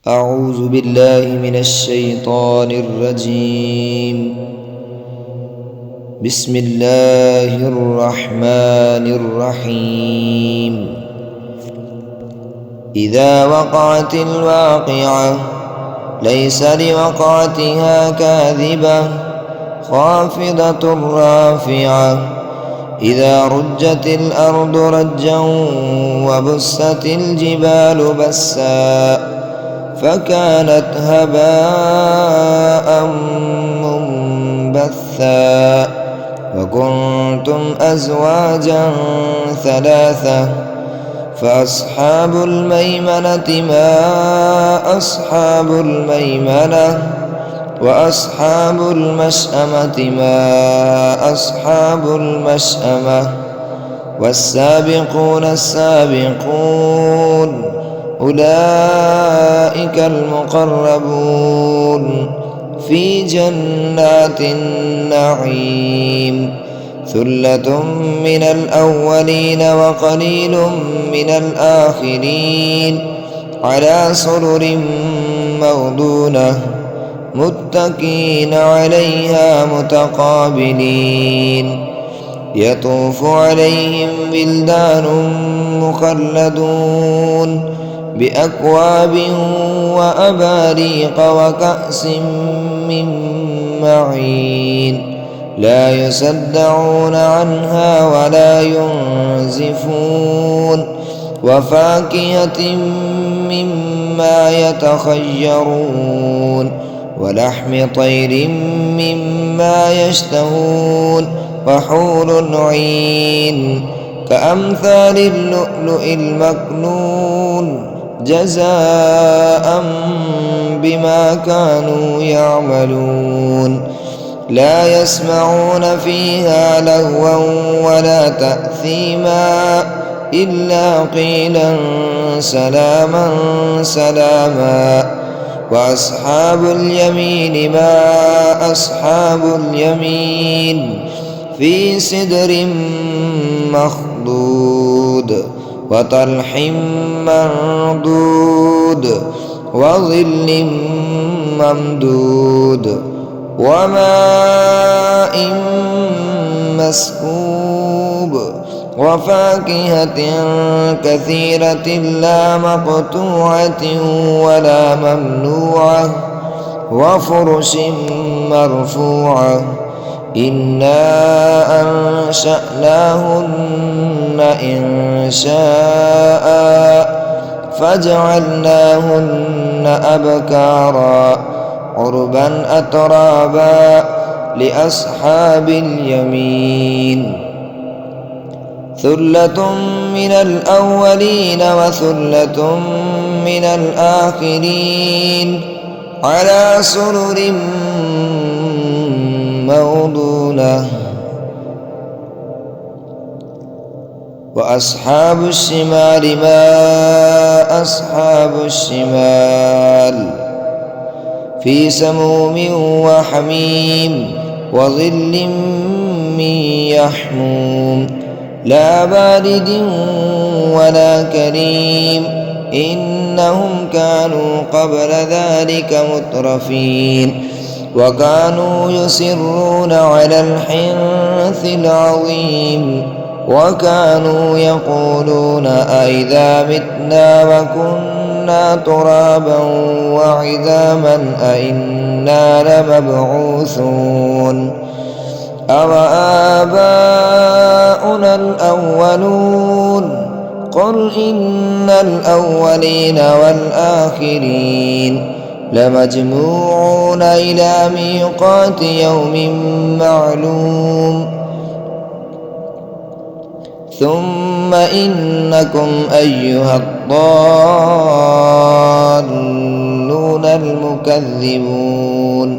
أعوذ بالله من الشيطان الرجيم. بسم الله الرحمن الرحيم. إذا وقعت الواقعة ليس لوقعتها كاذبة خافضة رافعة. إذا رجت الأرض رجا وبست الجبال بسا فكانت هباء منبثا. وكنتم أزواجا ثلاثة فأصحاب الميمنة ما أصحاب الميمنة وأصحاب المشأمة ما أصحاب المشأمة. والسابقون السابقون أولئك المقربون في جنات النعيم. ثلة من الأولين وقليل من الآخرين على سرر موضونة متكئين عليها متقابلين. يطوف عليهم ولدان مخلدون بأكواب وأباريق وكأس من معين لا يصدعون عنها ولا ينزفون. وفاكهة مما يتخيرون ولحم طير مما يشتهون. وحور عين كأمثال اللؤلؤ المكنون جزاء بما كانوا يعملون. لا يسمعون فيها لغوا ولا تأثيما إلا قيلا سلاما سلاما. وأصحاب اليمين ما أصحاب اليمين في سدر مخضود وطلح منضود وظل ممدود وماء مسكوب. وفاكهة كثيرة لا مقطوعة ولا ممنوعة وفرش مرفوعة. إنا أنشأناهن إنشاء فجعلناهن أبكارا عربا أترابا لأصحاب اليمين. ثلة من الأولين وثلة من الآخرين على سرر موضونة. وأصحاب الشمال ما أصحاب الشمال في سموم وحميم وظل من يحموم لا بارد ولا كريم. إنهم كانوا قبل ذلك مترفين وكانوا يصرون على الحنث العظيم. وكانوا يقولون أئذا متنا وكنا ترابا وعظاما أئنا لمبعوثون أوآباؤنا الأولون قل إن الأولين والآخرين لمجموعون إلى ميقات يوم معلوم. ثم إنكم أيها الضالون المكذبون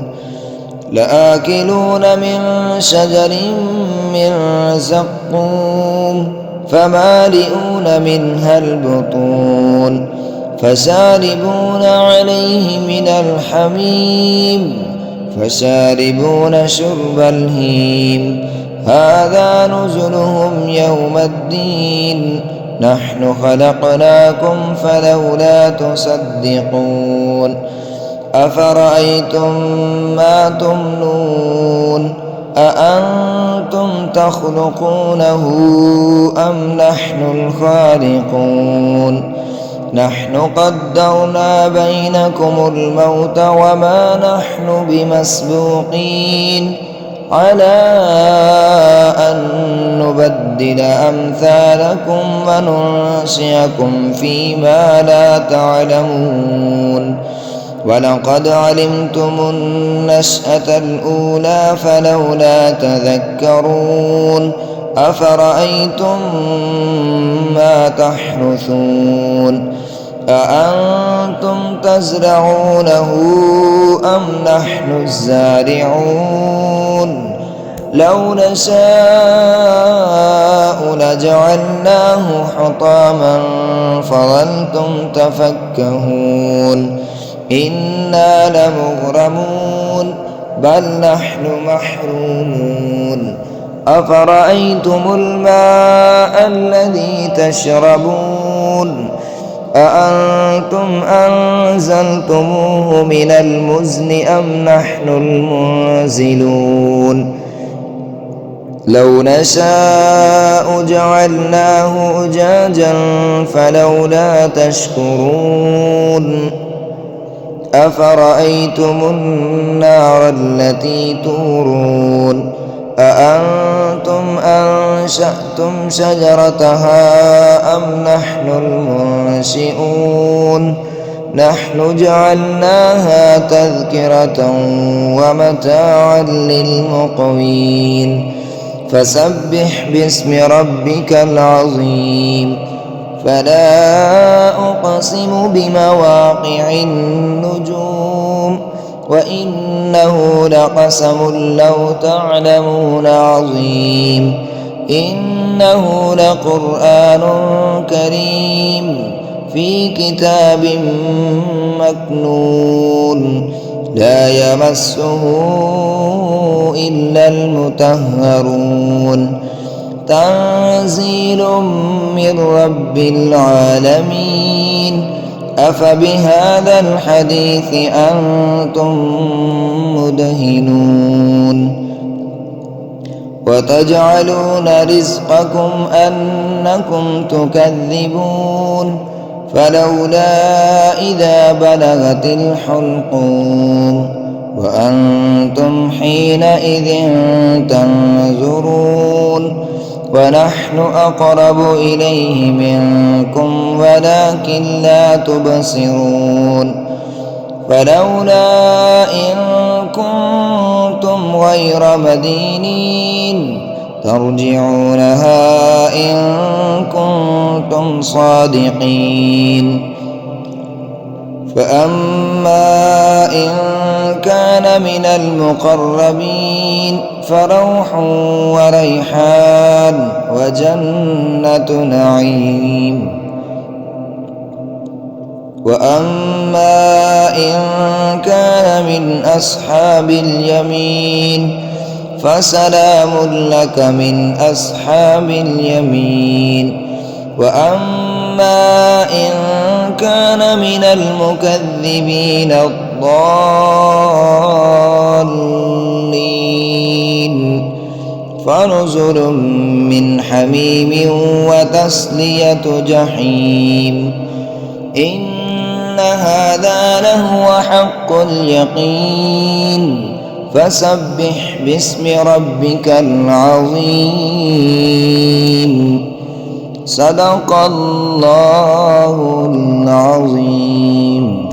لآكلون من شجر من زقوم فمالئون منها البطون فشاربون عليه من الحميم فشاربون شرب الهيم. هذا نزلهم يوم الدين نحن خلقناكم فلولا تصدقون أفرأيتم ما تمنون أأنتم تخلقونه أم نحن الخالقون نحن قدرنا بينكم الموت وما نحن بمسبوقين على أن نبدل أمثالكم وننشئكم فيما لا تعلمون ولقد علمتم النشأة الأولى فلولا تذكرون أفرأيتم ما تحرثون أأنتم تزرعونه أم نحن الزارعون لو نشاء لجعلناه حطاما فظلتم تفكهون إنا لمغرمون بل نحن محرومون أفرأيتم الماء الذي تشربون أأنتم أنزلتموه من المزن أم نحن المنزلون لو نشاء جعلناه أجاجا فلولا تشكرون أفرأيتم النار التي تورون أأنتم أنشأتم شجرتها أم نحن المنشئون نحن جعلناها تذكرة ومتاعا للمقوين فسبح باسم ربك العظيم فلا أقسم بمواقع النجوم وإنه لقسم لو تعلمون عظيم إنه لقرآن كريم في كتاب مكنون لا يمسه إلا المطهرون تنزيل من رب العالمين أفبهذا الحديث أنتم مدهنون وتجعلون رزقكم أنكم تكذبون فلولا إذا بلغت الحلقوم وأنتم حينئذ تنظرون ونحن أقرب إليه منكم ولكن لا تبصرون فلولا إن كنتم غير مدينين ترجعونها إن كنتم صادقين فأما إن كان من المقربين فروح وريحان وجنة نعيم وأما إن كان من أصحاب اليمين فسلام لك من أصحاب اليمين وأما إن كان من المكذبين الضالين فنزل من حميم وتسلية جحيم إن هذا لهو حق اليقين فسبح باسم ربك العظيم صدق الله العظيم.